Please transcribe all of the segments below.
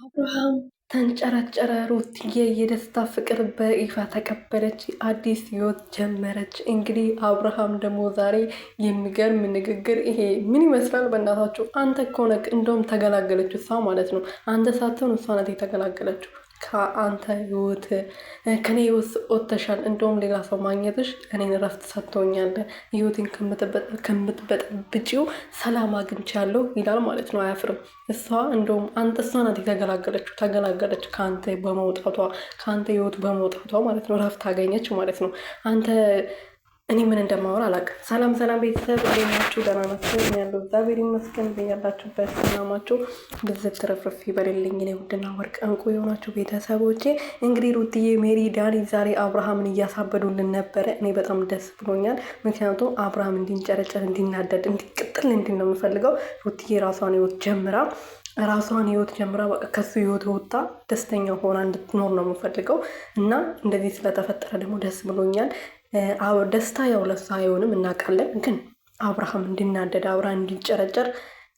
አብርሃም ተንጨረጨረ። ሩትዬ የደስታ ፍቅር በይፋ ተቀበለች፣ አዲስ ህይወት ጀመረች። እንግዲህ አብርሃም ደግሞ ዛሬ የሚገርም ንግግር። ይሄ ምን ይመስላል? በእናታችሁ አንተ እኮ ነህ እንደውም ተገላገለች እሷ ማለት ነው። አንተ ሳትሆን እሷ ናት የተገላገለችው ከአንተ ህይወት ከኔ ህይወት ወጥተሻል። እንደውም ሌላ ሰው ማግኘትሽ እኔን እረፍት ሰጥቶኛል። ህይወቴን ከምትበጠብጪው ሰላም አግኝቻለሁ ይላል ማለት ነው። አያፍርም። እሷ እንደውም እሷ ናት የተገላገለችው። ተገላገለች ከአንተ በመውጣቷ፣ ከአንተ ህይወት በመውጣቷ ማለት ነው። እረፍት አገኘች ማለት ነው። አንተ እኔ ምን እንደማወራ አላውቅም። ሰላም ሰላም ቤተሰብ እንዴት ናችሁ? ደህና ናችሁ? ያለው እግዚአብሔር ይመስገን። ያላችሁበት ሰላማችሁ ብዝት ትረፍርፍ ይበልልኝ። እኔ ውድና ወርቅ እንቁ የሆናችሁ ቤተሰቦቼ እንግዲህ ሩትዬ፣ ሜሪ፣ ዳኒ ዛሬ አብርሃምን እያሳበዱልን ነበረ። እኔ በጣም ደስ ብሎኛል። ምክንያቱም አብርሃም እንዲንጨረጨር፣ እንዲናደድ፣ እንዲቅጥል እንዲል ነው የምፈልገው። ሩትዬ ራሷን ህይወት ጀምራ በቃ ከሱ ህይወት ወጣ ደስተኛ ሆና እንድትኖር ነው የምፈልገው እና እንደዚህ ስለተፈጠረ ደግሞ ደስ ብሎኛል። ደስታ ያው ለሷ አይሆንም እናውቃለን፣ ግን አብርሃም እንዲናደድ አብርሃም እንዲጨረጨር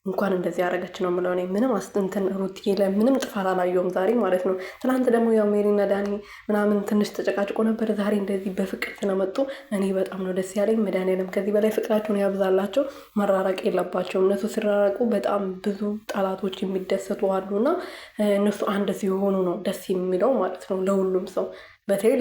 እንኳን እንደዚህ ያደረገች ነው የምለው። እኔ ምንም አስጥንትን ሩትዬ ለምንም ጥፋት አላየውም ዛሬ ማለት ነው። ትናንት ደግሞ ያው ሜሪና ዳኒ ምናምን ትንሽ ተጨቃጭቆ ነበር። ዛሬ እንደዚህ በፍቅር ስለመጡ እኔ በጣም ነው ደስ ያለኝ። መድኃኒዓለም ከዚህ በላይ ፍቅራቸውን ያብዛላቸው። መራራቅ የለባቸውም። እነሱ ሲራራቁ በጣም ብዙ ጠላቶች የሚደሰቱ አሉና እነሱ አንድ ሲሆኑ ነው ደስ የሚለው ማለት ነው ለሁሉም ሰው በተለይ